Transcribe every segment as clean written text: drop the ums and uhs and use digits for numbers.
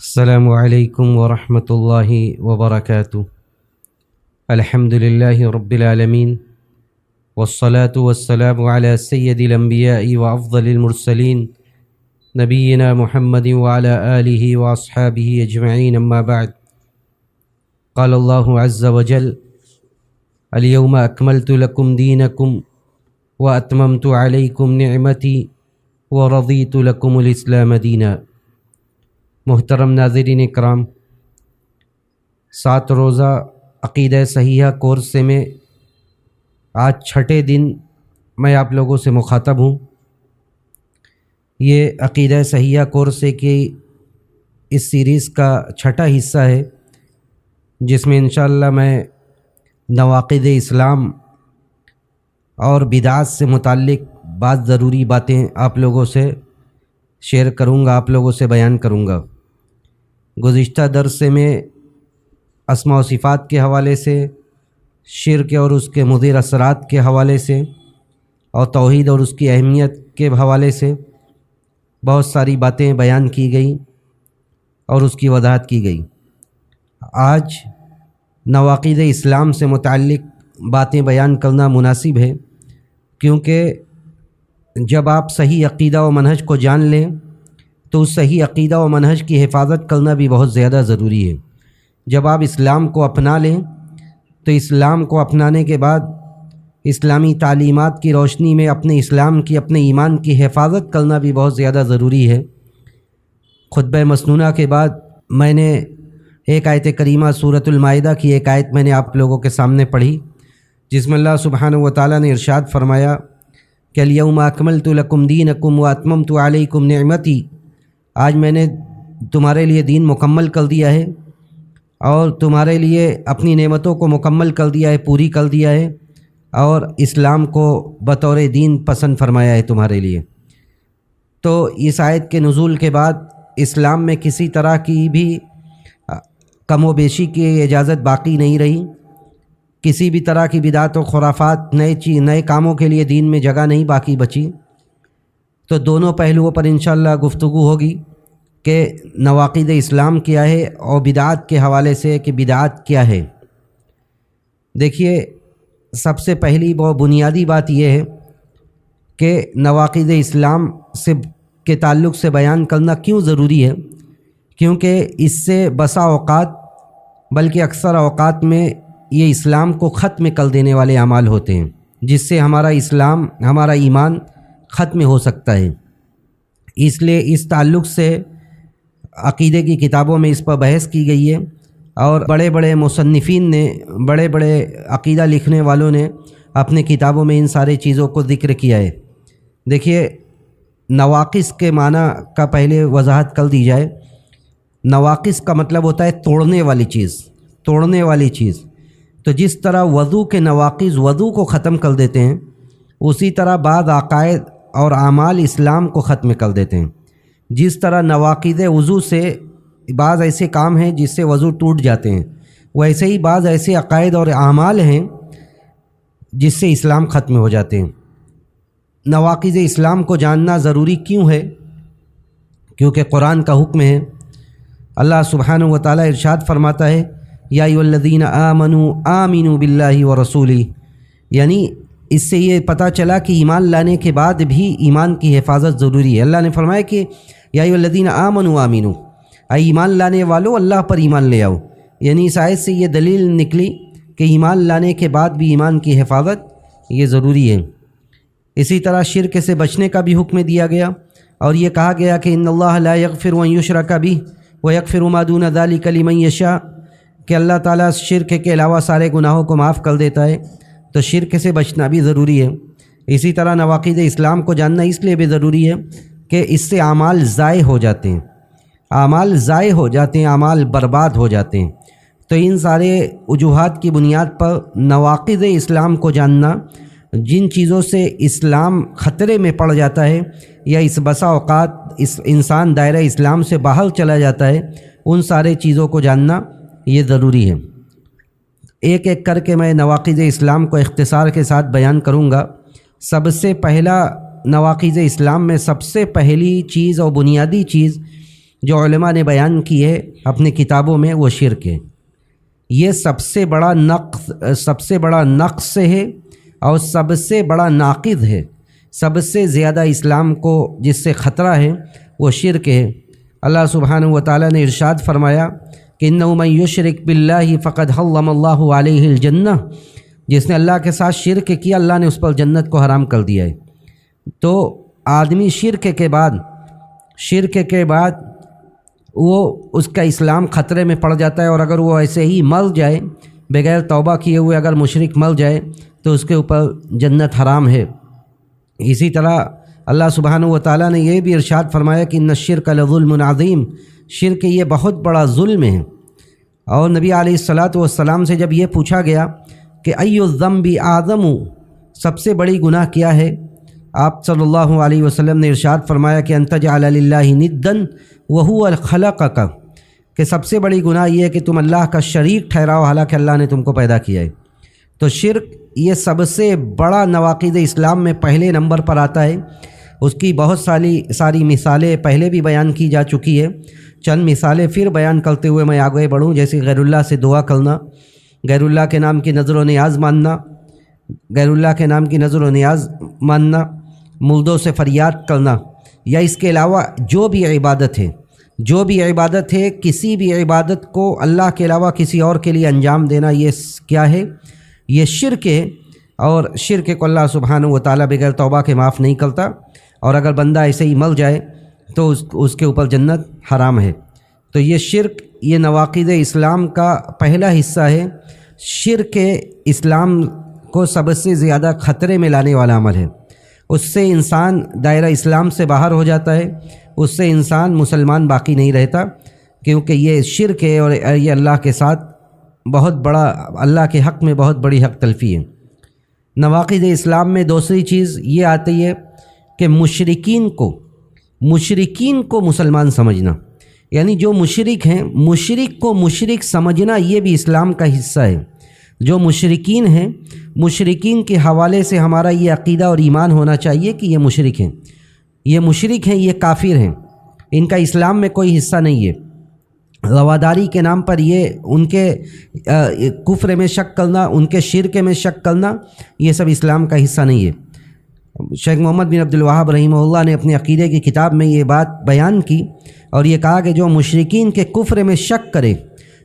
السلام علیکم ورحمۃ اللہ وبرکاتہ۔ الحمد للہ رب العالمین والصلاة والسلام علی سید الانبیاء وافضل المرسلین نبینا محمد وعلی آلہ واصحابہ اجمعین، اما بعد۔ قال اللہ عز وجل: الیوم اکملت لکم دینکم واتممت علیکم نعمتی ورضیت لکم الاسلام دینا۔ محترم ناظرین اکرام، 7 روزہ عقیدہ صحیحہ کورس میں آج چھٹے دن میں آپ لوگوں سے مخاطب ہوں۔ یہ عقیدہ صحیحہ کورس کی اس سیریز کا چھٹا حصہ ہے، جس میں انشاءاللہ میں نواقض اسلام اور بدعات سے متعلق بعض ضروری باتیں آپ لوگوں سے شیئر کروں گا، آپ لوگوں سے بیان کروں گا۔ گزشتہ درس میں اسماء و صفات کے حوالے سے، شرک اور اس کے مضر اثرات کے حوالے سے، اور توحید اور اس کی اہمیت کے حوالے سے بہت ساری باتیں بیان کی گئیں اور اس کی وضاحت کی گئی۔ آج نواقض اسلام سے متعلق باتیں بیان کرنا مناسب ہے، کیونکہ جب آپ صحیح عقیدہ و منہج کو جان لیں تو اس صحیح عقیدہ و منہج کی حفاظت کرنا بھی بہت زیادہ ضروری ہے۔ جب آپ اسلام کو اپنا لیں تو اسلام کو اپنانے کے بعد اسلامی تعلیمات کی روشنی میں اپنے اسلام کی، اپنے ایمان کی حفاظت کرنا بھی بہت زیادہ ضروری ہے۔ خطبہ مسنونہ کے بعد میں نے ایک آیت کریمہ سورۃ المائدہ کی ایک آیت میں نے آپ لوگوں کے سامنے پڑھی، جس میں اللہ سبحانہ و تعالیٰ نے ارشاد فرمایا کہ الیوم اکملت لکم دینکم واتممت علیکم نعمتی، آج میں نے تمہارے لیے دین مکمل کر دیا ہے اور تمہارے لیے اپنی نعمتوں کو مکمل کر دیا ہے، پوری کر دیا ہے، اور اسلام کو بطور دین پسند فرمایا ہے تمہارے لیے۔ تو اس آیت کے نزول کے بعد اسلام میں کسی طرح کی بھی کم و بیشی کی اجازت باقی نہیں رہی، کسی بھی طرح کی بدعت و خرافات، نئے کاموں کے لیے دین میں جگہ نہیں باقی بچی۔ تو دونوں پہلوؤں پر انشاءاللہ گفتگو ہوگی کہ نواقض اسلام کیا ہے اور بدعات کے حوالے سے کہ بدعات کیا ہے۔ دیکھیے، سب سے پہلی بہت بنیادی بات یہ ہے کہ نواقض اسلام کے تعلق سے بیان کرنا کیوں ضروری ہے، کیونکہ اس سے بسا اوقات، بلکہ اکثر اوقات میں یہ اسلام کو ختم کر دینے والے اعمال ہوتے ہیں، جس سے ہمارا اسلام، ہمارا ایمان ختم ہو سکتا ہے۔ اس لیے اس تعلق سے عقیدے کی کتابوں میں اس پر بحث کی گئی ہے، اور بڑے بڑے مصنفین نے، بڑے بڑے عقیدہ لکھنے والوں نے اپنے کتابوں میں ان سارے چیزوں کو ذکر کیا ہے۔ دیکھیے، نواقص کے معنی کا پہلے وضاحت کر دی جائے۔ نواقص کا مطلب ہوتا ہے توڑنے والی چیز، توڑنے والی چیز۔ تو جس طرح وضو کے نواقص وضو کو ختم کر دیتے ہیں، اسی طرح بعض عقائد اور اعمال اسلام کو ختم کر دیتے ہیں۔ جس طرح نواقض وضو سے بعض ایسے کام ہیں جس سے وضو ٹوٹ جاتے ہیں، ویسے ہی بعض ایسے عقائد اور اعمال ہیں جس سے اسلام ختم ہو جاتے ہیں۔ نواقض اسلام کو جاننا ضروری کیوں ہے؟ کیونکہ قرآن کا حکم ہے۔ اللہ سبحانہ و تعالیٰ ارشاد فرماتا ہے: یا ایھا الذین آمنوا آمنوا باللہ ورسولہ، یعنی اس سے یہ پتہ چلا کہ ایمان لانے کے بعد بھی ایمان کی حفاظت ضروری ہے۔ اللہ نے فرمایا کہ یا ایھا الذین آمنوا آمنوا، اے ایمان لانے والو اللہ پر ایمان لے آؤ۔ یعنی اس آیت سے یہ دلیل نکلی کہ ایمان لانے کے بعد بھی ایمان کی حفاظت یہ ضروری ہے۔ اسی طرح شرک سے بچنے کا بھی حکم دیا گیا، اور یہ کہا گیا کہ ان اللہ لا یغفر ان یشرک بہ ویغفر ما دون ذلک لمن یشاء، کہ اللہ تعالیٰ شرک کے علاوہ سارے گناہوں کو معاف کر دیتا ہے۔ تو شرک سے بچنا بھی ضروری ہے۔ اسی طرح نواقض اسلام کو جاننا اس لیے بھی ضروری ہے کہ اس سے اعمال ضائع ہو جاتے ہیں، اعمال ضائع ہو جاتے ہیں، اعمال برباد ہو جاتے ہیں۔ تو ان سارے وجوہات کی بنیاد پر نواقض اسلام کو جاننا، جن چیزوں سے اسلام خطرے میں پڑ جاتا ہے یا اس بسا اوقات اس انسان دائرہ اسلام سے باہر چلا جاتا ہے، ان سارے چیزوں کو جاننا یہ ضروری ہے۔ ایک ایک کر کے میں نواقض اسلام کو اختصار کے ساتھ بیان کروں گا۔ سب سے پہلا نواقض اسلام میں سب سے پہلی چیز اور بنیادی چیز جو علماء نے بیان کی ہے اپنے کتابوں میں وہ شرک ہے۔ یہ سب سے بڑا نقص ہے اور سب سے بڑا ناقض ہے۔ سب سے زیادہ اسلام کو جس سے خطرہ ہے وہ شرک ہے۔ اللہ سبحانہ و تعالیٰ نے ارشاد فرمایا کہ اِنَّهُ مَن يُشْرِكْ بِاللَّهِ فَقَدْ حَرَّمَ اللَّهُ عَلَيْهِ الْجَنَّةَ، جس نے اللہ کے ساتھ شرک کیا اللہ نے اس پر جنت کو حرام کر دیا ہے۔ تو آدمی شرک کے بعد وہ اس کا اسلام خطرے میں پڑ جاتا ہے، اور اگر وہ ایسے ہی مر جائے بغیر توبہ کیے ہوئے اگر مشرک مر جائے تو اس کے اوپر جنت حرام ہے۔ اسی طرح اللہ سبحانہ و تعالیٰ نے یہ بھی ارشاد فرمایا کہ ان الشرک لظلم عظیم، شرک یہ بہت بڑا ظلم ہے۔ اور نبی علیہ الصلاۃ والسلام سے جب یہ پوچھا گیا کہ ای الذنب اعظم، سب سے بڑی گناہ کیا ہے، آپ صلی اللہ علیہ وسلم نے ارشاد فرمایا کہ ان تجعل للہ ندا وہو خلقک، کہ سب سے بڑی گناہ یہ ہے کہ تم اللہ کا شریک ٹھہراؤ حالانکہ اللہ نے تم کو پیدا کیا ہے۔ تو شرک یہ سب سے بڑا نواقض اسلام میں پہلے نمبر پر آتا ہے۔ اس کی بہت ساری مثالیں پہلے بھی بیان کی جا چکی ہے، چند مثالیں پھر بیان کرتے ہوئے میں آگے بڑھوں، جیسے غیر اللہ سے دعا کرنا، غیر اللہ کے نام کی نظر و نیاز ماننا، مردوں سے فریاد کرنا، یا اس کے علاوہ جو بھی عبادت ہے کسی بھی عبادت کو اللہ کے علاوہ کسی اور کے لیے انجام دینا، یہ کیا ہے؟ یہ شرک ہے، اور شرک کو اللہ سبحانہ و تعالیٰ بغیر توبہ کے معاف نہیں کرتا، اور اگر بندہ ایسے ہی مر جائے تو اس کے اوپر جنت حرام ہے۔ تو یہ شرک یہ نواقض اسلام کا پہلا حصہ ہے۔ شرک اسلام کو سب سے زیادہ خطرے میں لانے والا عمل ہے۔ اس سے انسان دائرہ اسلام سے باہر ہو جاتا ہے، اس سے انسان مسلمان باقی نہیں رہتا، کیونکہ یہ شرک ہے اور یہ اللہ کے ساتھ اللہ کے حق میں بہت بڑی حق تلفی ہے۔ نواقض اسلام میں دوسری چیز یہ آتی ہے کہ مشرکین کو مسلمان سمجھنا، یعنی جو مشرک ہیں مشرک کو مشرک سمجھنا، یہ بھی اسلام کا حصہ ہے۔ جو مشرکین ہیں مشرکین کے حوالے سے ہمارا یہ عقیدہ اور ایمان ہونا چاہیے کہ یہ مشرک ہیں، یہ کافر ہیں، ان کا اسلام میں کوئی حصہ نہیں ہے۔ رواداری کے نام پر یہ ان کے کفر میں شک کرنا، ان کے شرک میں شک کرنا، یہ سب اسلام کا حصہ نہیں ہے۔ شیخ محمد بن عبد الوہاب رحمہ اللہ نے اپنے عقیدے کی کتاب میں یہ بات بیان کی اور یہ کہا کہ جو مشرکین کے کفر میں شک کرے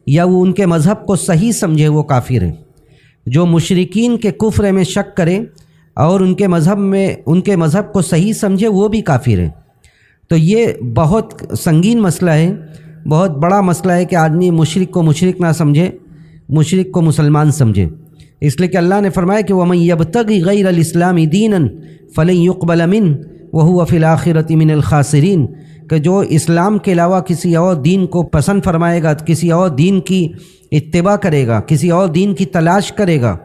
یا وہ ان کے مذہب کو صحیح سمجھے وہ کافر ہے۔ جو مشرکین کے کفر میں شک کرے اور ان کے مذہب کو صحیح سمجھے وہ بھی کافر ہے۔ تو یہ بہت سنگین مسئلہ ہے، بہت بڑا مسئلہ ہے کہ آدمی مشرک کو مشرک نہ سمجھے، مشرک کو مسلمان سمجھے، اس لیے کہ اللہ نے فرمایا کہ وَمَن يَبْتَغِ غَيْرَ الْإِسْلَامِ دِينًا فَلَن يُقْبَلَ مِنْهُ وَهُوَ فِي الْآخِرَةِ مِنَ الْخَاسِرِينَ، کہ جو اسلام کے علاوہ کسی اور دین کو پسند فرمائے گا، کسی اور دین کی اتباع کرے گا، کسی اور دین کی تلاش کرے گا،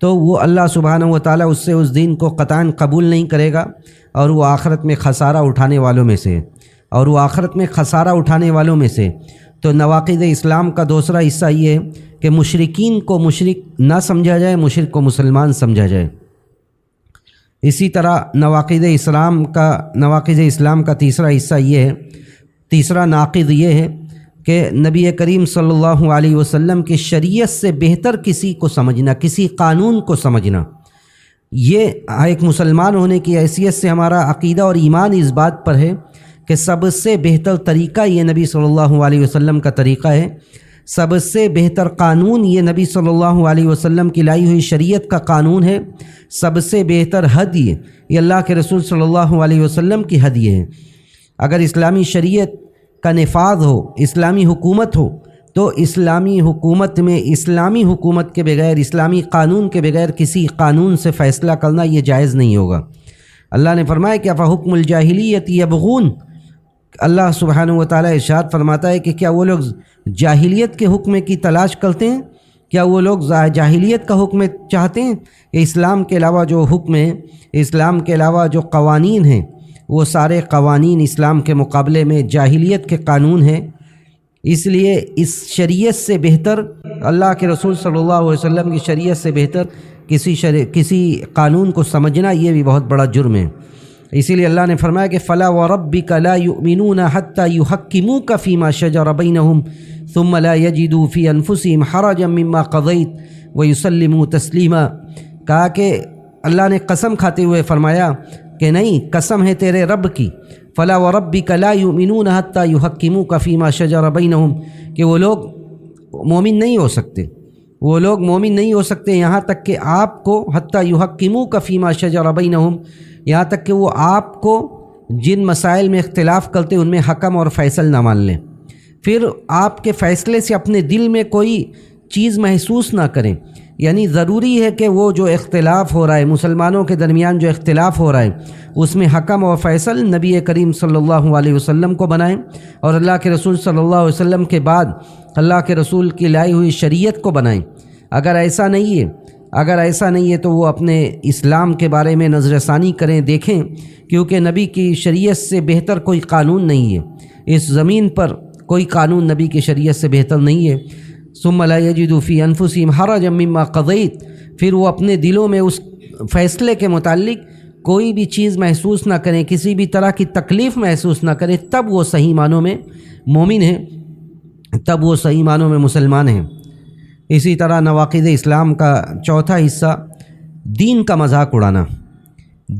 تو وہ اللہ سبحانہ و تعالیٰ اس سے اس دین کو قطعاً قبول نہیں کرے گا، اور وہ آخرت میں خسارہ اٹھانے والوں میں سے تو نواقض اسلام کا دوسرا حصہ یہ ہے کہ مشرکین کو مشرک نہ سمجھا جائے، مشرک کو مسلمان سمجھا جائے۔ اسی طرح نواقض اسلام کا تیسرا حصہ یہ ہے، تیسرا ناقض یہ ہے کہ نبی کریم صلی اللہ علیہ وسلم کی شریعت سے بہتر کسی کو سمجھنا، کسی قانون کو سمجھنا۔ یہ ایک مسلمان ہونے کی حیثیت سے ہمارا عقیدہ اور ایمان اس بات پر ہے کہ سب سے بہتر طریقہ یہ نبی صلی اللہ علیہ وسلم کا طریقہ ہے، سب سے بہتر قانون یہ نبی صلی اللہ علیہ وسلم کی لائی ہوئی شریعت کا قانون ہے، سب سے بہتر ہدی یہ اللہ کے رسول صلی اللہ علیہ وسلم کی ہدی ہے۔ اگر اسلامی شریعت کا نفاذ ہو، اسلامی حکومت ہو، تو اسلامی حکومت کے بغیر، اسلامی قانون کے بغیر کسی قانون سے فیصلہ کرنا یہ جائز نہیں ہوگا۔ اللہ نے فرمایا کہ فحکم الجاہلیت یبغون، اللہ سبحانہ و تعالیٰ ارشاد فرماتا ہے کہ کیا وہ لوگ جاہلیت کے حکم کی تلاش کرتے ہیں؟ کیا وہ لوگ جاہلیت کا حکم چاہتے ہیں؟ کہ اسلام کے علاوہ جو حکم ہیں، اسلام کے علاوہ جو قوانین ہیں، وہ سارے قوانین اسلام کے مقابلے میں جاہلیت کے قانون ہیں۔ اس لیے اس شریعت سے بہتر، اللہ کے رسول صلی اللہ علیہ وسلم کی شریعت سے بہتر کسی قانون کو سمجھنا یہ بھی بہت بڑا جرم ہے۔ اسی لیے اللہ نے فرمایا کہ فلا وربک لا یؤمنون حتی یحکموک فیما شجر بینہم ثم لا یجدوا فی انفسہم حرجا مما قضیت ویسلموا تسلیما۔ کہا کہ اللہ نے قسم کھاتے ہوئے فرمایا کہ نہیں، قسم ہے تیرے رب کی، فلا وربک لا یؤمنون حتی یحکموک فیما شجر بینہم، کہ وہ لوگ مومن نہیں ہو سکتے، وہ لوگ مومن نہیں ہو سکتے یہاں تک کہ آپ کو حتی یحکموک فیما شجر بینہم، یہاں تک کہ وہ آپ کو جن مسائل میں اختلاف کرتے ان میں حکم اور فیصل نہ مان لیں، پھر آپ کے فیصلے سے اپنے دل میں کوئی چیز محسوس نہ کریں۔ یعنی ضروری ہے کہ وہ جو اختلاف ہو رہا ہے، مسلمانوں کے درمیان جو اختلاف ہو رہا ہے، اس میں حکم اور فیصل نبی کریم صلی اللہ علیہ وسلم کو بنائیں، اور اللہ کے رسول صلی اللہ علیہ وسلم کے بعد اللہ کے رسول کی لائی ہوئی شریعت کو بنائیں۔ اگر ایسا نہیں ہے تو وہ اپنے اسلام کے بارے میں نظر ثانی کریں، دیکھیں، کیونکہ نبی کی شریعت سے بہتر کوئی قانون نہیں ہے، اس زمین پر کوئی قانون نبی کی شریعت سے بہتر نہیں ہے۔ ثم لا یجدوا فی انفسہم حرجا مما قضیت، پھر وہ اپنے دلوں میں اس فیصلے کے متعلق کوئی بھی چیز محسوس نہ کریں، کسی بھی طرح کی تکلیف محسوس نہ کریں، تب وہ صحیح معنوں میں مومن ہیں، تب وہ صحیح معنوں میں مسلمان ہیں۔ اسی طرح نواقض اسلام کا چوتھا حصہ دین کا مذاق اڑانا۔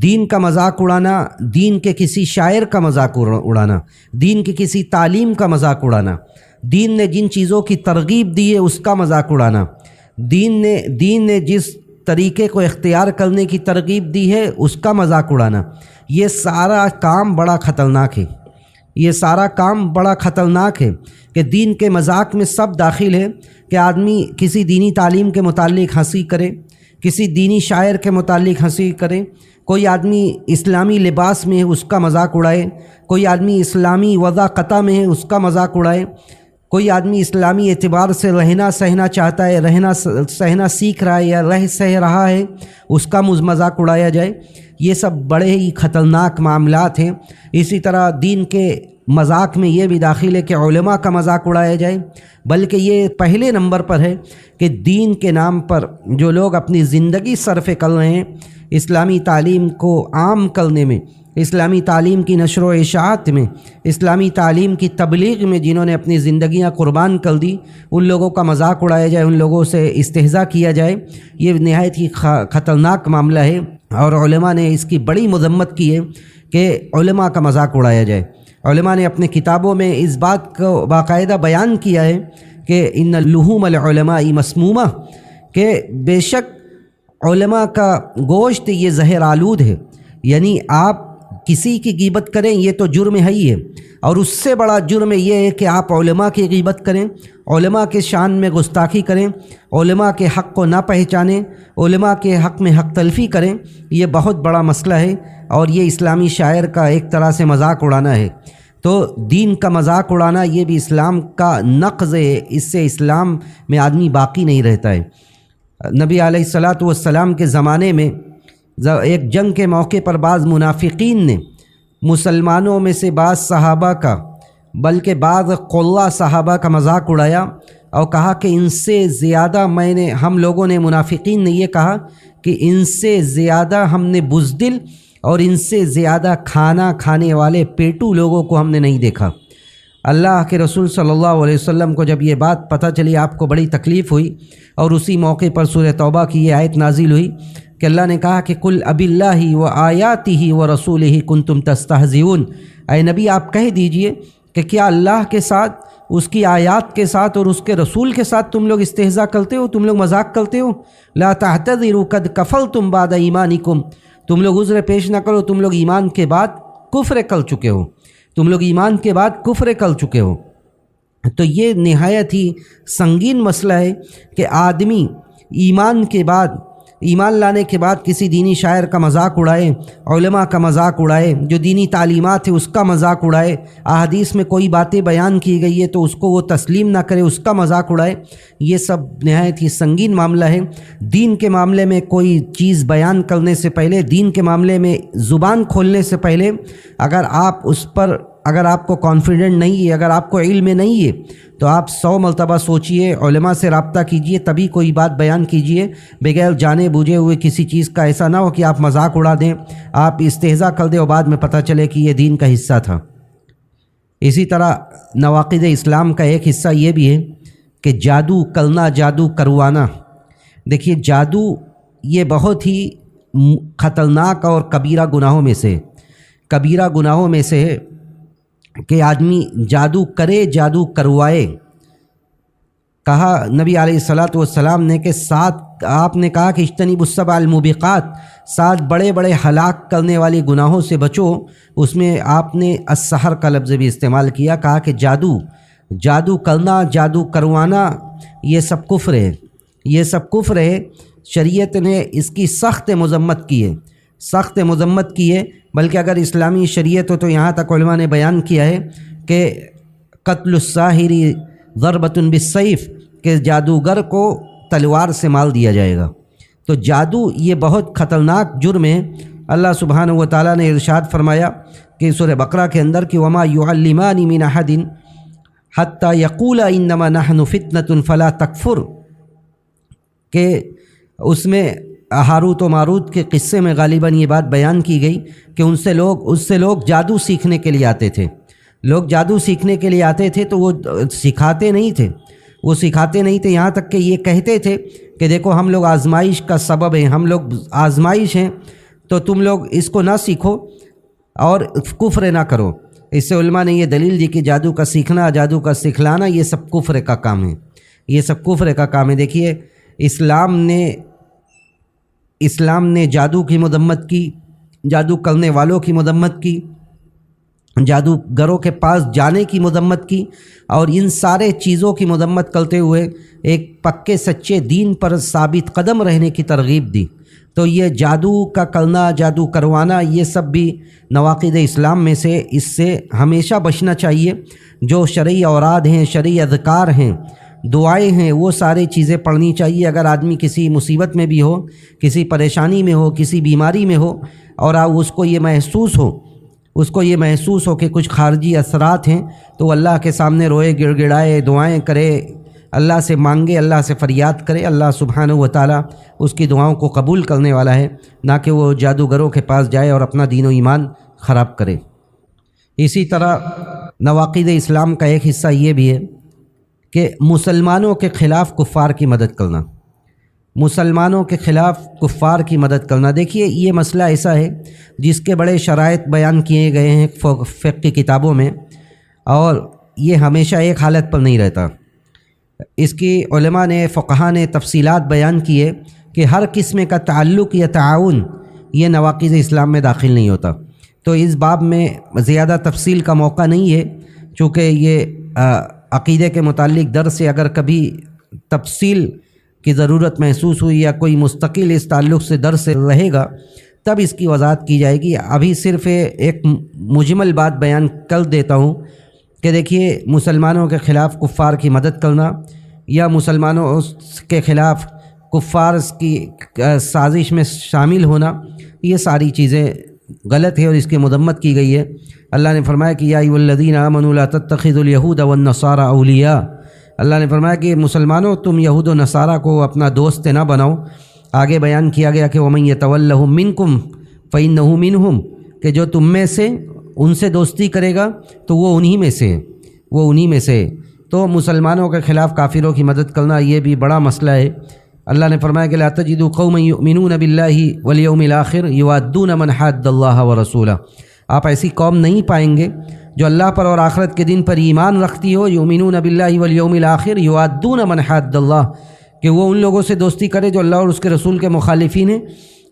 دین کا مذاق اڑانا، دین کے کسی شاعر کا مذاق اڑانا، دین کی کسی تعلیم کا مذاق اڑانا، دین نے جن چیزوں کی ترغیب دی ہے اس کا مذاق اڑانا، دین نے جس طریقے کو اختیار کرنے کی ترغیب دی ہے اس کا مذاق اڑانا، یہ سارا کام بڑا خطرناک ہے۔ یہ سارا کام بڑا خطرناک ہے کہ دین کے مذاق میں سب داخل ہے کہ آدمی کسی دینی تعلیم کے متعلق ہنسی کرے، کسی دینی شاعر کے متعلق ہنسی کرے، کوئی آدمی اسلامی لباس میں ہے اس کا مذاق اڑائے، کوئی آدمی اسلامی وضع قطع میں ہے اس کا مذاق اڑائے، کوئی آدمی اسلامی اعتبار سے رہنا سہنا چاہتا ہے، رہنا سہنا سیکھ رہا ہے یا رہ سہ رہا ہے، اس کا مذاق اڑایا جائے۔ یہ سب بڑے ہی خطرناک معاملات ہیں۔ اسی طرح دین کے مذاق میں یہ بھی داخل ہے کہ علماء کا مذاق اڑایا جائے، بلکہ یہ پہلے نمبر پر ہے کہ دین کے نام پر جو لوگ اپنی زندگی صرف کر رہے ہیں اسلامی تعلیم کو عام کرنے میں، اسلامی تعلیم کی نشر و اشاعت میں، اسلامی تعلیم کی تبلیغ میں جنہوں نے اپنی زندگیاں قربان کر دی، ان لوگوں کا مذاق اڑایا جائے، ان لوگوں سے استہزاء کیا جائے، یہ نہایت ہی خطرناک معاملہ ہے، اور علماء نے اس کی بڑی مذمت کی ہے کہ علماء کا مذاق اڑایا جائے۔ علماء نے اپنے کتابوں میں اس بات کو باقاعدہ بیان کیا ہے کہ ان لحوم العلماء مسمومہ، کہ بے شک علماء کا گوشت یہ زہر آلود ہے، یعنی آپ کسی کی غیبت کریں یہ تو جرم ہے ہی ہے، اور اس سے بڑا جرم یہ ہے کہ آپ علماء کی غیبت کریں، علماء کے شان میں گستاخی کریں، علماء کے حق کو نہ پہچانیں، علماء کے حق میں حق تلفی کریں، یہ بہت بڑا مسئلہ ہے، اور یہ اسلامی شاعر کا ایک طرح سے مذاق اڑانا ہے۔ تو دین کا مذاق اڑانا یہ بھی اسلام کا نقض ہے، اس سے اسلام میں آدمی باقی نہیں رہتا ہے۔ نبی علیہ الصلاۃ والسلام کے زمانے میں ایک جنگ کے موقع پر بعض منافقین نے مسلمانوں میں سے بعض صحابہ کا، بلکہ بعض قلہ صحابہ کا مذاق اڑایا اور کہا کہ ان سے زیادہ ہم لوگوں نے، منافقین نے یہ کہا کہ ان سے زیادہ ہم نے بزدل اور ان سے زیادہ کھانا کھانے والے پیٹو لوگوں کو ہم نے نہیں دیکھا۔ اللہ کے رسول صلی اللہ علیہ وسلم کو جب یہ بات پتہ چلی آپ کو بڑی تکلیف ہوئی، اور اسی موقع پر سورہ توبہ کی یہ آیت نازل ہوئی کہ اللہ نے کہا کہ قل اب اللہ و آیاتہ و رسولہ کنتم تستہزئون، اے نبی آپ کہہ دیجئے کہ کیا اللہ کے ساتھ، اس کی آیات کے ساتھ اور اس کے رسول کے ساتھ تم لوگ استہزاء کرتے ہو، تم لوگ مذاق کرتے ہو؟ لا تعتذروا قد کفرتم بعد ایمانکم، تم لوگ عذر پیش نہ کرو، تم لوگ ایمان کے بعد کفر کر چکے ہو، تم لوگ ایمان کے بعد کفر کر چکے ہو۔ تو یہ نہایت ہی سنگین مسئلہ ہے کہ آدمی ایمان لانے کے بعد کسی دینی شاعر کا مذاق اڑائے، علماء کا مذاق اڑائے، جو دینی تعلیمات ہے اس کا مذاق اڑائے، احادیث میں کوئی باتیں بیان کی گئی ہے تو اس کو وہ تسلیم نہ کرے، اس کا مذاق اڑائے، یہ سب نہایت ہی سنگین معاملہ ہے۔ دین کے معاملے میں کوئی چیز بیان کرنے سے پہلے، دین کے معاملے میں زبان کھولنے سے پہلے اگر آپ اس پر اگر آپ کو کانفیڈنٹ نہیں ہے، اگر آپ کو علم نہیں ہے، تو آپ 100 مرتبہ سوچئے، علماء سے رابطہ کیجئے، تبھی کوئی بات بیان کیجئے، بغیر جانے بوجھے ہوئے کسی چیز کا۔ ایسا نہ ہو کہ آپ مذاق اڑا دیں، آپ استہزاء کر دیں اور بعد میں پتہ چلے کہ یہ دین کا حصہ تھا۔ اسی طرح نواقض اسلام کا ایک حصہ یہ بھی ہے کہ جادو کرنا، جادو کروانا۔ دیکھیے جادو یہ بہت ہی خطرناک اور کبیرہ گناہوں میں سے ہے کہ آدمی جادو کرے، جادو کروائے۔ کہا نبی علیہ الصلاۃ والسلام نے کہ آپ نے کہا کہ اجتنبوا السبع الموبقات، 7 بڑے بڑے ہلاک کرنے والی گناہوں سے بچو۔ اس میں آپ نے السحر کا لفظ بھی استعمال کیا، کہا کہ جادو کرنا، جادو کروانا یہ سب کفر ہے، یہ سب کفر ہے۔ شریعت نے اس کی سخت مذمت کی ہے، بلکہ اگر اسلامی شریعت ہو تو یہاں تک علماء نے بیان کیا ہے کہ قتل الساحر ضربۃ بالسیف، کہ جادوگر کو تلوار سے مار دیا جائے گا۔ تو جادو یہ بہت خطرناک جرم ہے۔ اللہ سبحانہ و تعالیٰ نے ارشاد فرمایا کہ سورہ بقرہ کے اندر کہ وما يعلمان من احد حتى يقولا انما نحن فتنة فلا تکفر، کہ اس میں ہاروت و ماروت کے قصے میں غالباً یہ بات بیان کی گئی کہ اس سے لوگ جادو سیکھنے کے لیے آتے تھے، تو وہ سکھاتے نہیں تھے، یہاں تک کہ یہ کہتے تھے کہ دیکھو ہم لوگ آزمائش کا سبب ہیں، ہم لوگ آزمائش ہیں، تو تم لوگ اس کو نہ سیکھو اور کفر نہ کرو۔ اس سے علماء نے یہ دلیل دی کہ جادو کا سیکھنا، جادو کا سکھلانا یہ سب کفر کا کام ہے، دیکھیے اسلام نے جادو کی مذمت کی، جادو کرنے والوں کی مذمت کی، جادوگروں کے پاس جانے کی مذمت کی، اور ان سارے چیزوں کی مذمت کرتے ہوئے ایک پکے سچے دین پر ثابت قدم رہنے کی ترغیب دی۔ تو یہ جادو کا کرنا، جادو کروانا، یہ سب بھی نواقض اسلام میں سے، اس سے ہمیشہ بچنا چاہیے۔ جو شرعی اوراد ہیں، شرعی اذکار ہیں، دعائیں ہیں، وہ ساری چیزیں پڑھنی چاہیے۔ اگر آدمی کسی مصیبت میں بھی ہو، کسی پریشانی میں ہو، کسی بیماری میں ہو، اور اس کو یہ محسوس ہو کہ کچھ خارجی اثرات ہیں، تو اللہ کے سامنے روئے، گڑ گڑائے، دعائیں کرے، اللہ سے مانگے، اللہ سے فریاد کرے۔ اللہ سبحانہ و تعالیٰ اس کی دعاؤں کو قبول کرنے والا ہے، نہ کہ وہ جادوگروں کے پاس جائے اور اپنا دین و ایمان خراب کرے۔ اسی طرح نواقض اسلام کا ایک حصہ یہ بھی ہے کہ مسلمانوں کے خلاف کفار کی مدد کرنا۔ دیکھیے یہ مسئلہ ایسا ہے جس کے بڑے شرائط بیان کیے گئے ہیں فقہ کی کتابوں میں، اور یہ ہمیشہ ایک حالت پر نہیں رہتا۔ اس کی علماء نے، فقہاء نے تفصیلات بیان کی ہے کہ ہر قسم کا تعلق یا تعاون یہ نواقض اسلام میں داخل نہیں ہوتا۔ تو اس باب میں زیادہ تفصیل کا موقع نہیں ہے، چونکہ یہ عقیدے کے متعلق درس سے اگر کبھی تفصیل کی ضرورت محسوس ہوئی یا کوئی مستقل اس تعلق سے درس رہے گا تب اس کی وضاحت کی جائے گی۔ ابھی صرف ایک مجمل بات بیان کر دیتا ہوں کہ دیکھیے مسلمانوں کے خلاف کفار کی مدد کرنا یا مسلمانوں کے خلاف کفار کی سازش میں شامل ہونا، یہ ساری چیزیں غلط ہے اور اس کی مذمت کی گئی ہے۔ اللہ نے فرمایا کہ یا ایھا الذین آمنوا لا تتخذوا اليہود والنصارى اولیاء، اللہ نے فرمایا کہ مسلمانوں تم یہود و نصارہ کو اپنا دوست نہ بناؤ۔ آگے بیان کیا گیا کہ ومن یتولہم منکم فانہ منہم، کہ جو تم میں سے ان سے دوستی کرے گا تو وہ انہی میں سے ہے۔ تو مسلمانوں کے خلاف کافروں کی مدد کرنا یہ بھی بڑا مسئلہ ہے۔ اللہ نے فرمایا کہ لا تجد قوما یؤمنون باللہ والیوم الآخر یوادون من حاد اللہ ورسولہ، آپ ایسی قوم نہیں پائیں گے جو اللہ پر اور آخرت کے دن پر ایمان رکھتی ہو، یؤمنون باللہ والیوم الآخر یوادون من حاد اللہ، کہ وہ ان لوگوں سے دوستی کرے جو اللہ اور اس کے رسول کے مخالفین ہیں،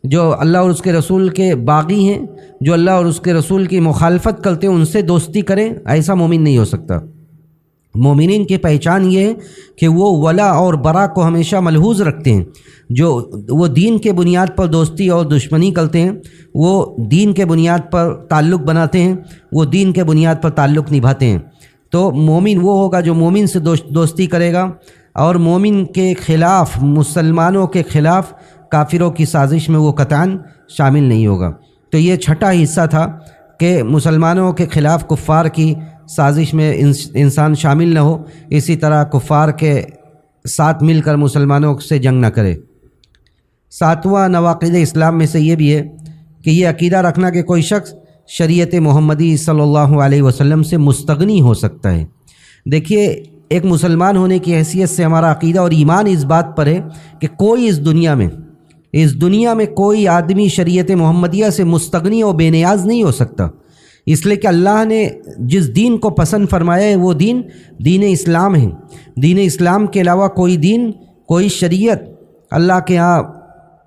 جو اللہ اور اس کے رسول کے باغی ہیں، جو اللہ اور اس کے رسول کی مخالفت کرتے ہیں، ان سے دوستی کریں۔ ایسا مومن نہیں ہو سکتا۔ مومنین کی پہچان یہ ہے کہ وہ ولا اور برا کو ہمیشہ ملحوظ رکھتے ہیں، جو وہ دین کے بنیاد پر دوستی اور دشمنی کرتے ہیں، وہ دین کے بنیاد پر تعلق بناتے ہیں، وہ دین کے بنیاد پر تعلق نبھاتے ہیں۔ تو مومن وہ ہوگا جو مومن سے دوستی کرے گا اور مومن کے خلاف، مسلمانوں کے خلاف کافروں کی سازش میں وہ قطعاً شامل نہیں ہوگا۔ تو یہ چھٹا حصہ تھا کہ مسلمانوں کے خلاف کفار کی سازش میں انسان شامل نہ ہو، اسی طرح کفار کے ساتھ مل کر مسلمانوں سے جنگ نہ کرے۔ ساتواں نواقض اسلام میں سے یہ بھی ہے کہ یہ عقیدہ رکھنا کہ کوئی شخص شریعت محمدی صلی اللہ علیہ وسلم سے مستغنی ہو سکتا ہے۔ دیکھیے، ایک مسلمان ہونے کی حیثیت سے ہمارا عقیدہ اور ایمان اس بات پر ہے کہ کوئی اس دنیا میں کوئی آدمی شریعت محمدیہ سے مستغنی اور بے نیاز نہیں ہو سکتا، اس لیے کہ اللہ نے جس دین کو پسند فرمایا ہے وہ دین اسلام ہے۔ دین اسلام کے علاوہ کوئی دین، کوئی شریعت اللہ کے ہاں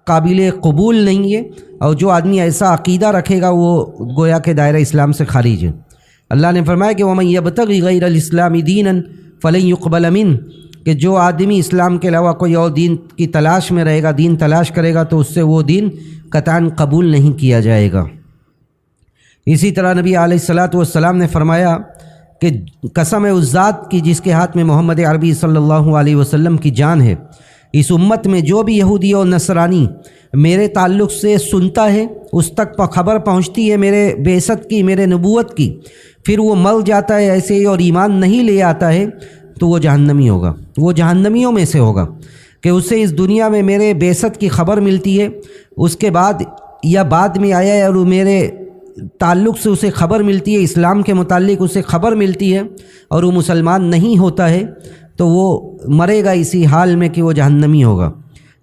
قابل قبول نہیں ہے، اور جو آدمی ایسا عقیدہ رکھے گا وہ گویا کہ دائرہ اسلام سے خارج ہے۔ اللہ نے فرمایا کہ وَمَن يَبْتَغِ غَيْرَ الْإِسْلَامِ دِينًا فَلَن يُقْبَلَ مِنْهُ، کہ جو آدمی اسلام کے علاوہ کوئی اور دین کی تلاش میں رہے گا، دین تلاش کرے گا، تو اس سے وہ دین قطعاً قبول نہیں کیا جائے گا۔ اسی طرح نبی علیہ الصلاۃ والسلام نے فرمایا کہ قسم ہے اس ذات کی جس کے ہاتھ میں محمد عربی صلی اللہ علیہ وسلم کی جان ہے، اس امت میں جو بھی یہودی اور نصرانی میرے تعلق سے سنتا ہے، اس تک خبر پہنچتی ہے میرے بعثت کی، میرے نبوت کی، پھر وہ مر جاتا ہے ایسے ہی اور ایمان نہیں لے آتا ہے، تو وہ جہنمی ہوگا، وہ جہنمیوں میں سے ہوگا، کہ اسے اس دنیا میں میرے بعثت کی خبر ملتی ہے، اس کے بعد یا بعد میں آیا ہے اور میرے تعلق سے اسے خبر ملتی ہے، اسلام کے متعلق اسے خبر ملتی ہے، اور وہ مسلمان نہیں ہوتا ہے، تو وہ مرے گا اسی حال میں کہ وہ جہنمی ہوگا۔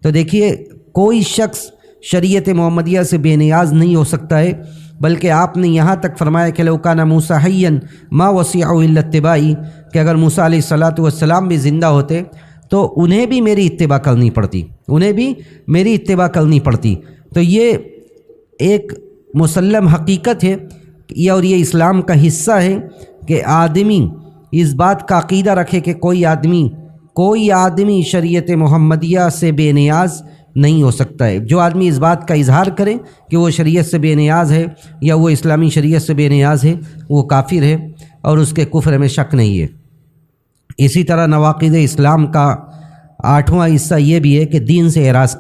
تو دیکھیے، کوئی شخص شریعت محمدیہ سے بے نیاز نہیں ہو سکتا ہے، بلکہ آپ نے یہاں تک فرمایا کہ لو کان موسیٰ حیا ما وسعہ الا اتباعی، کہ اگر موسیٰ علیہ الصلاۃ والسلام بھی زندہ ہوتے تو انہیں بھی میری اتباع کرنی پڑتی، تو یہ ایک مسلم حقیقت ہے، اور یہ اسلام کا حصہ ہے کہ آدمی اس بات کا عقیدہ رکھے کہ کوئی آدمی شریعت محمدیہ سے بے نیاز نہیں ہو سکتا ہے۔ جو آدمی اس بات کا اظہار کرے کہ وہ شریعت سے بے نیاز ہے یا وہ اسلامی شریعت سے بے نیاز ہے، وہ کافر ہے اور اس کے کفر میں شک نہیں ہے۔ اسی طرح نواقض اسلام کا 8واں حصہ یہ بھی ہے کہ دین سے اعراض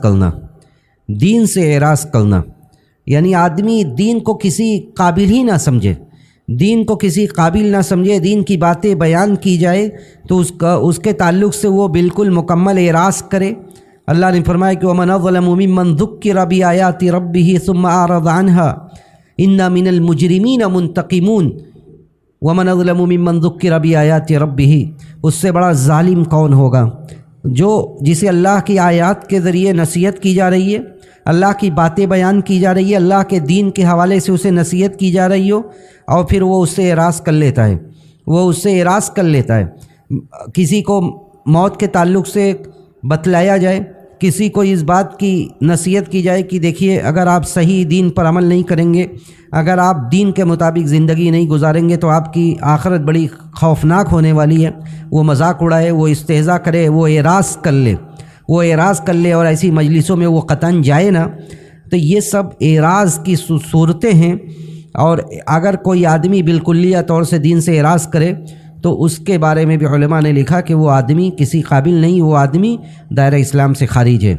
کرنا، یعنی آدمی دین کو کسی قابل ہی نہ سمجھے، دین کی باتیں بیان کی جائے تو اس کے تعلق سے وہ بالکل مکمل اعراض کرے۔ اللہ نے فرمایا کہ وَمَنْ أَظْلَمُ مِمَّنْ ذُكِّرَ بِآيَاتِ رَبِّهِ ثُمَّ أَعْرَضَ عَنْهَا إِنَّا مِنَ الْمُجْرِمِينَ مُنْتَقِمُونَ۔ وَمَنْ أَظْلَمُ مِمَّنْ ذُكِّرَ بِآيَاتِ رَبِّهِ، اس سے بڑا ظالم کون ہوگا جسے اللہ کی آیات کے ذریعے نصیحت کی جا رہی ہے، اللہ کی باتیں بیان کی جا رہی ہے، اللہ کے دین کے حوالے سے اسے نصیحت کی جا رہی ہو، اور پھر وہ اس سے اعراض کر لیتا ہے۔ کسی کو موت کے تعلق سے بتلایا جائے، کسی کو اس بات کی نصیحت کی جائے کہ دیکھیے، اگر آپ صحیح دین پر عمل نہیں کریں گے، اگر آپ دین کے مطابق زندگی نہیں گزاریں گے تو آپ کی آخرت بڑی خوفناک ہونے والی ہے، وہ مذاق اڑائے، وہ استہزاء کرے، وہ اعراض کر لے اور ایسی مجلسوں میں وہ قطعاً جائے نا، تو یہ سب اعراض کی صورتیں ہیں۔ اور اگر کوئی آدمی بالکلیہ طور سے دین سے اعراض کرے تو اس کے بارے میں بھی علماء نے لکھا کہ وہ آدمی کسی قابل نہیں، وہ آدمی دائرہ اسلام سے خارج ہے۔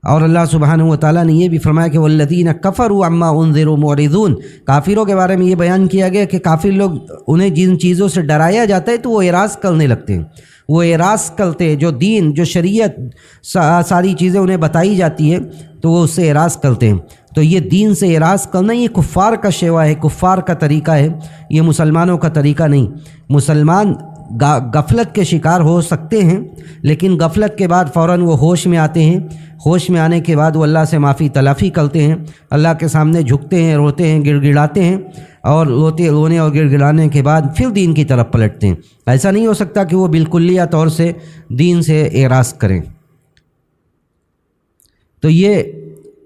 اور اللہ سبحانہ وتعالیٰ نے یہ بھی فرمایا کہ وَالَّذِينَ كَفَرُوا عَمَّا أُنذِرُوا مُعْرِضُونَ، کافروں کے بارے میں یہ بیان کیا گیا کہ کافر لوگ، انہیں جن چیزوں سے ڈرایا جاتا ہے تو وہ اعراض کرنے لگتے ہیں، جو دین، جو شریعت، ساری چیزیں انہیں بتائی جاتی ہے تو وہ اس سے اعراض کرتے ہیں۔ تو یہ دین سے اعراض کرنا یہ کفار کا شیوا ہے، کفار کا طریقہ ہے، یہ مسلمانوں کا طریقہ نہیں۔ مسلمان غفلت کے شکار ہو سکتے ہیں، لیکن غفلت کے بعد فوراً وہ ہوش میں آتے ہیں، ہوش میں آنے کے بعد وہ اللہ سے معافی تلافی کرتے ہیں، اللہ کے سامنے جھکتے ہیں، روتے ہیں، گڑ گڑاتے ہیں، اور رونے اور گڑ گڑانے کے بعد پھر دین کی طرف پلٹتے ہیں۔ ایسا نہیں ہو سکتا کہ وہ بالکلیہ طور سے دین سے اعراض کریں۔ تو یہ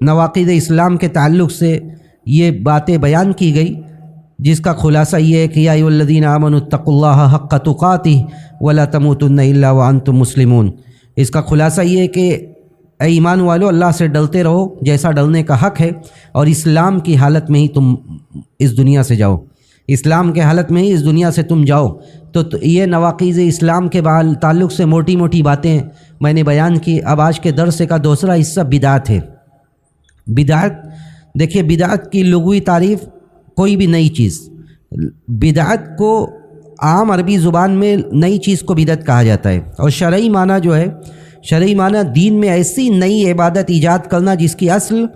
نواقض اسلام کے تعلق سے یہ باتیں بیان کی گئی، جس کا خلاصہ یہ ہے کہ یا ایھا الذین آمنوا اتقوا اللہ حق تقاتہ ولا تموتن الا وانتم مسلمون۔ اس کا خلاصہ یہ ہے کہ اے ایمان والو، اللہ سے ڈرتے رہو جیسا ڈرنے کا حق ہے، اور اسلام کی حالت میں ہی تم اس دنیا سے جاؤ، اسلام کے حالت میں ہی اس دنیا سے تم جاؤ۔ تو یہ نواقض اسلام کے تعلق سے موٹی موٹی باتیں میں نے بیان کی۔ اب آج کے درس کا دوسرا حصہ بدعت ہے۔ بدعت، دیکھیے، بدعت کی لغوی تعریف کوئی بھی نئی چیز، بدعت کو عام عربی زبان میں نئی چیز کو بدعت کہا جاتا ہے، اور شرعی معنی جو ہے، شرعی معنی دین میں ایسی نئی عبادت ایجاد کرنا جس کی اصل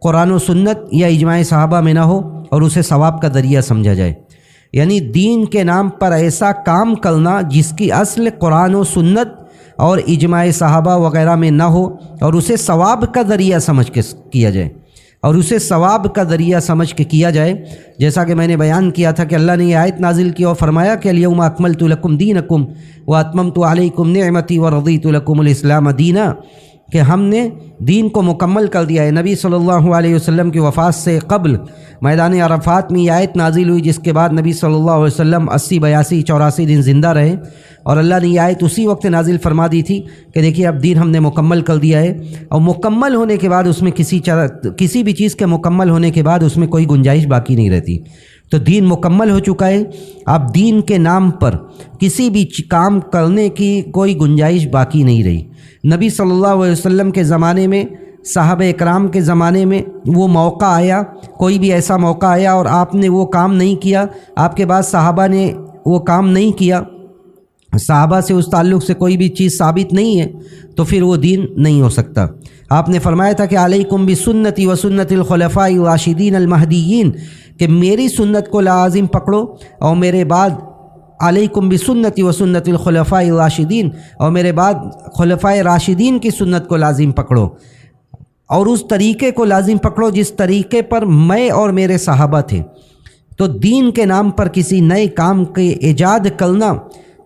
قرآن و سنت یا اجماع صحابہ میں نہ ہو اور اسے ثواب کا ذریعہ سمجھا جائے۔ یعنی دین کے نام پر ایسا کام کرنا جس کی اصل قرآن و سنت اور اجماع صحابہ وغیرہ میں نہ ہو اور اسے ثواب کا ذریعہ سمجھ کے کیا جائے، اور اسے ثواب کا ذریعہ سمجھ کے کیا جائے۔ جیسا کہ میں نے بیان کیا تھا کہ اللہ نے یہ آیت نازل کی اور فرمایا کہ الیوم اکملت لکم دینکم واتممت علیکم نعمتی ورضیت لکم الاسلام دینا، کہ ہم نے دین کو مکمل کر دیا ہے۔ نبی صلی اللہ علیہ وسلم کی وفات سے قبل میدان عرفات میں یہ آیت نازل ہوئی، جس کے بعد نبی صلی اللہ علیہ وسلم 80 82 84 دن زندہ رہے، اور اللہ نے یہ آیت اسی وقت نازل فرما دی تھی کہ دیکھیے اب دین ہم نے مکمل کر دیا ہے، اور مکمل ہونے کے بعد اس میں کسی بھی چیز کے مکمل ہونے کے بعد اس میں کوئی گنجائش باقی نہیں رہتی۔ تو دین مکمل ہو چکا ہے، اب دین کے نام پر کسی بھی کام کرنے کی کوئی گنجائش باقی نہیں رہی۔ نبی صلی اللہ علیہ وسلم کے زمانے میں، صحابہ اکرام کے زمانے میں وہ موقع آیا، کوئی بھی ایسا موقع آیا اور آپ نے وہ کام نہیں کیا، آپ کے بعد صحابہ نے وہ کام نہیں کیا، صحابہ سے اس تعلق سے کوئی بھی چیز ثابت نہیں ہے، تو پھر وہ دین نہیں ہو سکتا۔ آپ نے فرمایا تھا کہ علیکم بسنتی و سنت الخلفاء الراشدین المہدیین، کہ میری سنت کو لازم پکڑو، اور میرے بعد علیکم بسنتی و سنت الخلفاء الراشدین، اور میرے بعد خلفاء راشدین کی سنت کو لازم پکڑو، اور اس طریقے کو لازم پکڑو جس طریقے پر میں اور میرے صحابہ تھے۔ تو دین کے نام پر کسی نئے کام کے ایجاد کرنا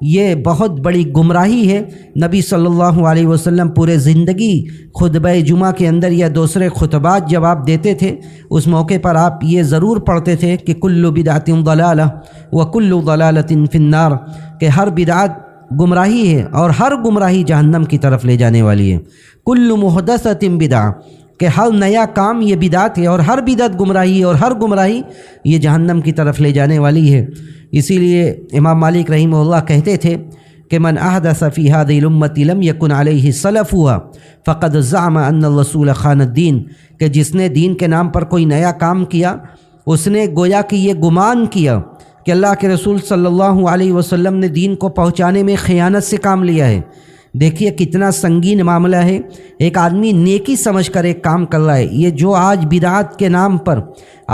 یہ بہت بڑی گمراہی ہے۔ نبی صلی اللہ علیہ وسلم پورے زندگی خطبہ جمعہ کے اندر یا دوسرے خطبات جب آپ دیتے تھے، اس موقع پر آپ یہ ضرور پڑھتے تھے کہ کل بدعت ضلالہ وکل ضلالۃ فی النار، کہ ہر بدعت گمراہی ہے اور ہر گمراہی جہنم کی طرف لے جانے والی ہے۔ کل محدثۃ بدعہ، کہ ہر نیا کام یہ بدعت ہے، اور ہر بدعت گمراہی ہے، اور ہر گمراہی یہ جہنم کی طرف لے جانے والی ہے۔ اسی لیے امام مالک رحمہ اللہ کہتے تھے کہ من احدث فی هذه الامة لم يكن عليه سلفها فقد زعم ان الرسول خان الدین، کہ جس نے دین کے نام پر کوئی نیا کام کیا، اس نے گویا کہ یہ گمان کیا کہ اللہ کے رسول صلی اللہ علیہ وسلم نے دین کو پہنچانے میں خیانت سے کام لیا ہے۔ دیکھیے کتنا سنگین معاملہ ہے، ایک آدمی نیکی سمجھ کر ایک کام کر رہا ہے۔ یہ جو آج بدعات کے نام پر،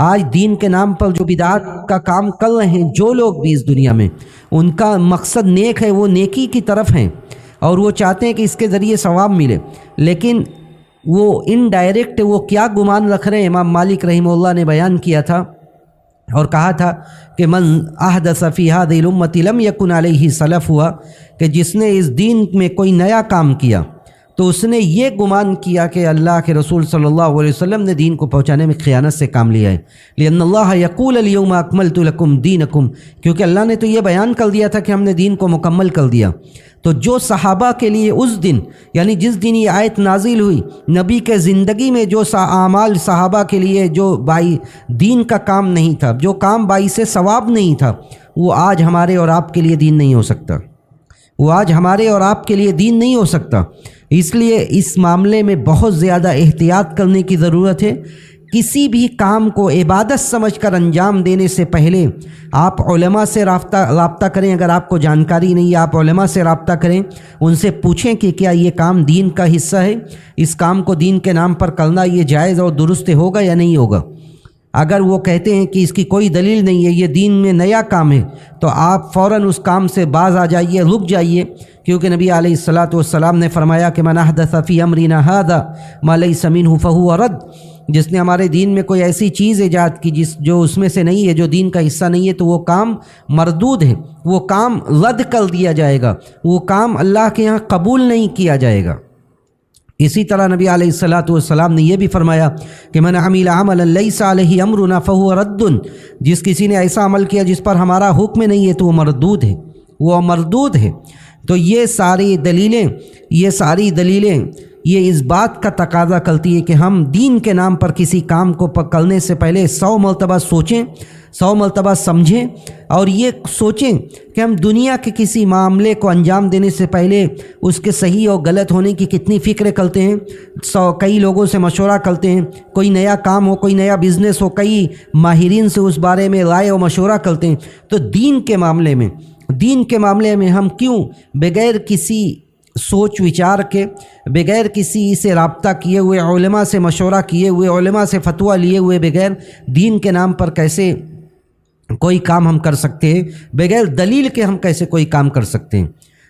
آج دین کے نام پر جو بدعات کا کام کر رہے ہیں جو لوگ بھی اس دنیا میں، ان کا مقصد نیک ہے، وہ نیکی کی طرف ہیں، اور وہ چاہتے ہیں کہ اس کے ذریعے ثواب ملے، لیکن وہ انڈائریکٹ وہ کیا گمان رکھ رہے ہیں۔ امام مالک رحمہ اللہ نے بیان کیا تھا اور کہا تھا کہ من احدث فی هذه الامة لم يكن علیہ سلفها، کہ جس نے اس دین میں کوئی نیا کام کیا تو اس نے یہ گمان کیا کہ اللہ کے رسول صلی اللہ علیہ وسلم نے دین کو پہنچانے میں خیانت سے کام لیا ہے۔ لأن اللہ یقول الیوم اکملت لکم دینکم، کیونکہ اللہ نے تو یہ بیان کر دیا تھا کہ ہم نے دین کو مکمل کر دیا۔ تو جو صحابہ کے لیے اس دن، یعنی جس دن یہ آیت نازل ہوئی، نبی کے زندگی میں جو اعمال صحابہ کے لیے جو دین کا کام نہیں تھا، جو کام باعث ثواب نہیں تھا، وہ آج ہمارے اور آپ کے لیے دین نہیں ہو سکتا، وہ آج ہمارے اور آپ کے لیے دین نہیں ہو سکتا۔ اس لیے اس معاملے میں بہت زیادہ احتیاط کرنے کی ضرورت ہے۔ کسی بھی کام کو عبادت سمجھ کر انجام دینے سے پہلے آپ علماء سے رابطہ کریں۔ اگر آپ کو جانکاری نہیں ہے، آپ علماء سے رابطہ کریں، ان سے پوچھیں کہ کیا یہ کام دین کا حصہ ہے، اس کام کو دین کے نام پر کرنا یہ جائز اور درست ہوگا یا نہیں ہوگا۔ اگر وہ کہتے ہیں کہ اس کی کوئی دلیل نہیں ہے، یہ دین میں نیا کام ہے، تو آپ فوراً اس کام سے باز آ جائیے، رک جائیے، کیونکہ نبی علیہ الصلاۃ والسلام نے فرمایا کہ من احدث فی امرنا ھذا ما لیس منہ فہو رد، جس نے ہمارے دین میں کوئی ایسی چیز ایجاد کی جو اس میں سے نہیں ہے، جو دین کا حصہ نہیں ہے، تو وہ کام مردود ہے، وہ کام رد کر دیا جائے گا، وہ کام اللہ کے یہاں قبول نہیں کیا جائے گا۔ اسی طرح نبی علیہ الصلاۃ والسلام نے یہ بھی فرمایا کہ من عمل عملا لیس علیہ امرنا فہو رد، جس کسی نے ایسا عمل کیا جس پر ہمارا حکم نہیں ہے تو وہ مردود ہے، وہ مردود ہے۔ تو یہ ساری دلیلیں یہ اس بات کا تقاضا کرتی ہے کہ ہم دین کے نام پر کسی کام کو کرنے سے پہلے 100 مرتبہ سوچیں، 100 مرتبہ سمجھیں، اور یہ سوچیں کہ ہم دنیا کے کسی معاملے کو انجام دینے سے پہلے اس کے صحیح اور غلط ہونے کی کتنی فکر کرتے ہیں۔ کئی لوگوں سے مشورہ کرتے ہیں، کوئی نیا کام ہو، کوئی نیا بزنس ہو، کئی ماہرین سے اس بارے میں رائے اور مشورہ کرتے ہیں۔ تو دین کے معاملے میں ہم کیوں بغیر کسی سوچ وچار کے، بغیر کسی سے رابطہ کیے ہوئے، علماء سے مشورہ کیے ہوئے، علماء سے فتویٰ لیے ہوئے بغیر دین کے نام پر کیسے کوئی کام ہم کر سکتے ہیں؟ بغیر دلیل کے ہم کیسے کوئی کام کر سکتے ہیں؟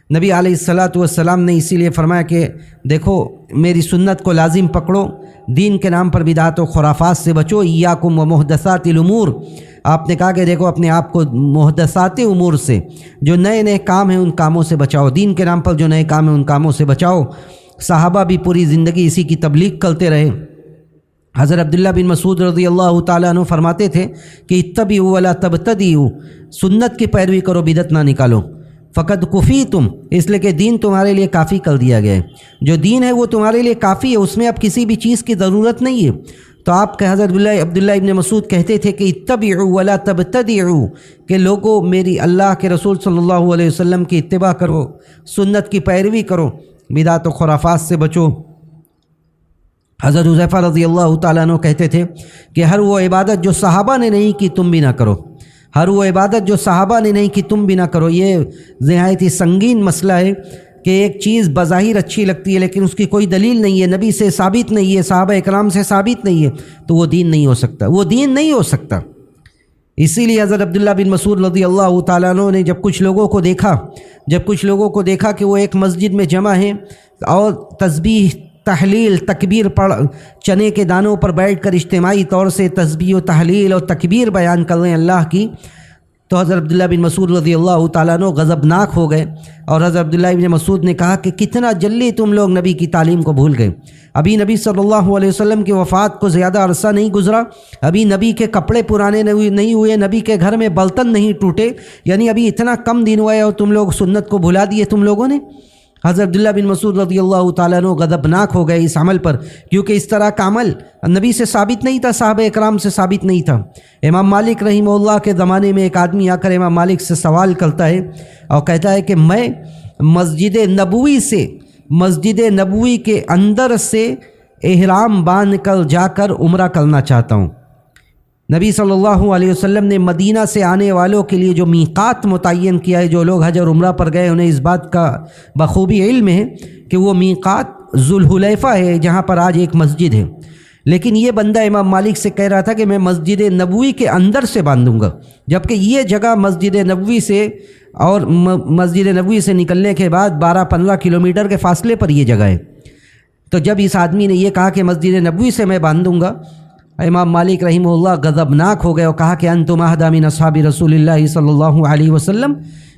نبی علیہ الصلاۃ والسلام نے اسی لیے فرمایا کہ دیکھو میری سنت کو لازم پکڑو، دین کے نام پر بدعات و خرافات سے بچو، ایاکم و محدثات الامور۔ آپ نے کہا کہ دیکھو اپنے آپ کو محدثات امور سے، جو نئے نئے کام ہیں ان کاموں سے بچاؤ، دین کے نام پر جو نئے کام ہیں ان کاموں سے بچاؤ۔ صحابہ بھی پوری زندگی اسی کی تبلیغ کرتے رہے۔ حضرت عبداللہ بن مسعود رضی اللہ تعالیٰ عنہ فرماتے تھے کہ اتبعوا ولا تبتدعوا، سنت کی پیروی کرو، بدعت نہ نکالو۔ فقد کفیتم، اس لیے کہ دین تمہارے لیے کافی کر دیا گیا ہے، جو دین ہے وہ تمہارے لیے کافی ہے، اس میں اب کسی بھی چیز کی ضرورت نہیں ہے۔ تو آپ کے حضرت عبداللہ ابن مسعود کہتے تھے کہ اتبعوا ولا تبتدعوا، کہ لوگوں میری اللہ کے رسول صلی اللہ علیہ وسلم کی اتباع کرو، سنت کی پیروی کرو، بدعات و خرافات سے بچو۔ حضرت حذیفہ رضی اللہ تعالیٰ عنہ کہتے تھے کہ ہر وہ عبادت جو صحابہ نے نہیں کی تم بھی نہ کرو، ہر وہ عبادت جو صحابہ نے نہیں کی تم بھی نہ کرو۔ یہ نہایت ہی سنگین مسئلہ ہے کہ ایک چیز بظاہر اچھی لگتی ہے لیکن اس کی کوئی دلیل نہیں ہے، نبی سے ثابت نہیں ہے، صحابہ اکرام سے ثابت نہیں ہے، تو وہ دین نہیں ہو سکتا، وہ دین نہیں ہو سکتا۔ اسی لیے حضرت عبداللہ بن مسعود رضی اللہ تعالیٰ عنہ نے جب کچھ لوگوں کو دیکھا کہ وہ ایک مسجد میں جمع ہیں اور تسبیح، تحلیل، تکبیر پڑھ، چنے کے دانوں پر بیٹھ کر اجتماعی طور سے تسبیح و تحلیل اور تکبیر بیان کر رہے ہیں اللہ کی، تو حضرت عبداللہ بن مسعود رضی اللہ تعالیٰ عنہ غضبناک ہو گئے، اور حضرت عبداللہ بن مسعود نے کہا کہ کتنا جلدی تم لوگ نبی کی تعلیم کو بھول گئے۔ ابھی نبی صلی اللہ علیہ وسلم کی وفات کو زیادہ عرصہ نہیں گزرا، ابھی نبی کے کپڑے پرانے نہیں ہوئے، نبی کے گھر میں برتن نہیں ٹوٹے، یعنی ابھی اتنا کم دن ہوئے اور تم لوگ سنت کو بھلا دیے تم لوگوں نے۔ حضرت عبداللہ بن مسعود رضی اللہ تعالیٰ عنہ غضبناک ہو گئے اس عمل پر، کیونکہ اس طرح کا عمل نبی سے ثابت نہیں تھا، صحابہ اکرام سے ثابت نہیں تھا۔ امام مالک رحمہ اللہ کے زمانے میں ایک آدمی آ کر امام مالک سے سوال کرتا ہے اور کہتا ہے کہ میں مسجد نبوی کے اندر سے احرام باندھ کر جا کر عمرہ کرنا چاہتا ہوں۔ نبی صلی اللہ علیہ وسلم نے مدینہ سے آنے والوں کے لیے جو میقات متعین کیا ہے، جو لوگ حج اور عمرہ پر گئے انہیں اس بات کا بخوبی علم ہے کہ وہ میقات ذوالحلیفہ ہے، جہاں پر آج ایک مسجد ہے۔ لیکن یہ بندہ امام مالک سے کہہ رہا تھا کہ میں مسجد نبوی کے اندر سے باندھوں گا، جبکہ یہ جگہ مسجد نبوی سے نکلنے کے بعد 12-15 کلومیٹر کے فاصلے پر یہ جگہ ہے۔ تو جب اس آدمی نے یہ کہا کہ مسجد نبوی سے میں باندھوں گا، امام مالک رحمہ اللہ غضبناک ہو گئے اور کہا کہ انتم اہدی من اصحاب رسول اللہ صلی اللہ علیہ وسلم،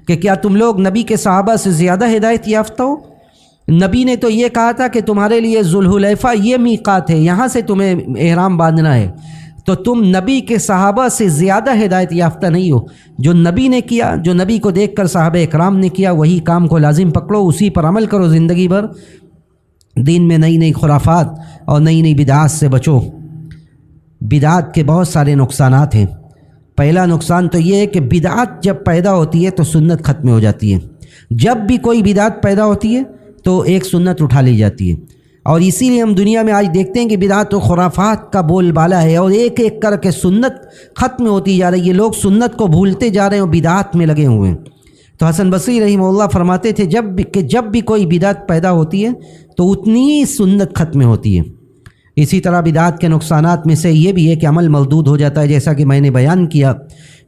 کہ کیا تم لوگ نبی کے صحابہ سے زیادہ ہدایت یافتہ ہو؟ نبی نے تو یہ کہا تھا کہ تمہارے لیے ذوالحلیفہ یہ میقات ہے، یہاں سے تمہیں احرام باندھنا ہے، تو تم نبی کے صحابہ سے زیادہ ہدایت یافتہ نہیں ہو۔ جو نبی نے کیا، جو نبی کو دیکھ کر صحابہ اکرام نے کیا، وہی کام کو لازم پکڑو، اسی پر عمل کرو زندگی بھر۔ دین میں نئی نئی خرافات اور نئی نئی بدعات سے بچو۔ بدعات کے بہت سارے نقصانات ہیں۔ پہلا نقصان تو یہ ہے کہ بدعات جب پیدا ہوتی ہے تو سنت ختم ہو جاتی ہے۔ جب بھی کوئی بدعات پیدا ہوتی ہے تو ایک سنت اٹھا لی جاتی ہے، اور اسی لیے ہم دنیا میں آج دیکھتے ہیں کہ بدعات و خرافات کا بول بالا ہے، اور ایک ایک کر کے سنت ختم ہوتی جا رہی ہے، لوگ سنت کو بھولتے جا رہے ہیں اور بدعات میں لگے ہوئے ہیں۔ تو حسن بصری رحمہ اللہ فرماتے تھے جب بھی کوئی بدعت پیدا ہوتی ہے تو اتنی ہی سنت ختم ہوتی ہے۔ اسی طرح بدعات کے نقصانات میں سے یہ بھی ہے کہ عمل مردود ہو جاتا ہے، جیسا کہ میں نے بیان کیا۔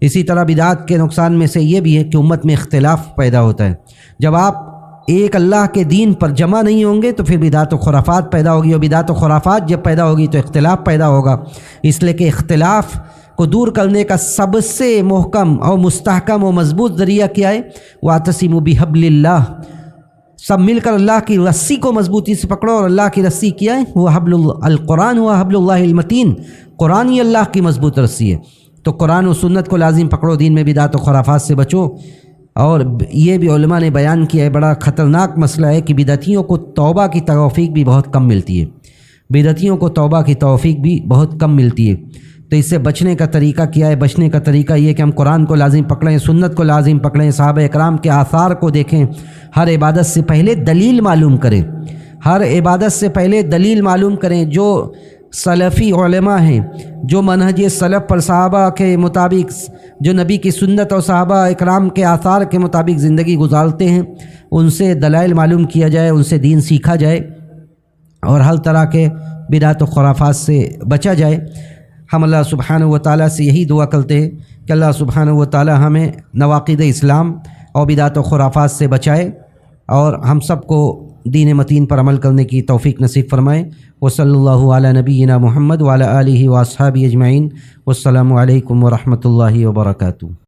اسی طرح بدعات کے نقصان میں سے یہ بھی ہے کہ امت میں اختلاف پیدا ہوتا ہے۔ جب آپ ایک اللہ کے دین پر جمع نہیں ہوں گے تو پھر بدعات و خرافات پیدا ہوگی، اور بدعات و خرافات جب پیدا ہوگی تو اختلاف پیدا ہوگا۔ اس لیے کہ اختلاف کو دور کرنے کا سب سے محکم اور مستحکم و مضبوط ذریعہ کیا ہے؟ وَاعْتَصِمُوا بِحَبْلِ اللَّهِ، سب مل کر اللہ کی رسی کو مضبوطی سے پکڑو، اور اللہ کی رسی کیا ہے؟ وہ حبل القرآن ہوا حبل اللہ المتین، قرآن ہی اللہ کی مضبوط رسی ہے۔ تو قرآن و سنت کو لازم پکڑو، دین میں بدعات و خرافات سے بچو۔ اور یہ بھی علماء نے بیان کیا ہے، بڑا خطرناک مسئلہ ہے کہ بدعتیوں کو توبہ کی توفیق بھی بہت کم ملتی ہے، بدعتیوں کو توبہ کی توفیق بھی بہت کم ملتی ہے۔ تو اس سے بچنے کا طریقہ کیا ہے؟ بچنے کا طریقہ یہ کہ ہم قرآن کو لازم پکڑیں، سنت کو لازم پکڑیں، صحابہ اکرام کے آثار کو دیکھیں، ہر عبادت سے پہلے دلیل معلوم کریں، ہر عبادت سے پہلے دلیل معلوم کریں۔ جو سلفی علماء ہیں، جو منہج سلف پر صحابہ کے مطابق، جو نبی کی سنت اور صحابہ اکرام کے آثار کے مطابق زندگی گزارتے ہیں، ان سے دلائل معلوم کیا جائے، ان سے دین سیکھا جائے اور ہر طرح کے بدعت و خرافات سے بچا جائے۔ ہم اللہ سبحانہ و تعالیٰ سے یہی دعا کرتے ہیں کہ اللہ سبحانہ و تعالیٰ ہمیں نواقض اسلام اور بدعت و خرافات سے بچائے اور ہم سب کو دین متین پر عمل کرنے کی توفیق نصیب فرمائے۔ وصلی اللہ علی نبینا محمد وعلی آلہ واصحابہ اجمعین۔ والسلام علیکم ورحمۃ اللہ وبرکاتہ۔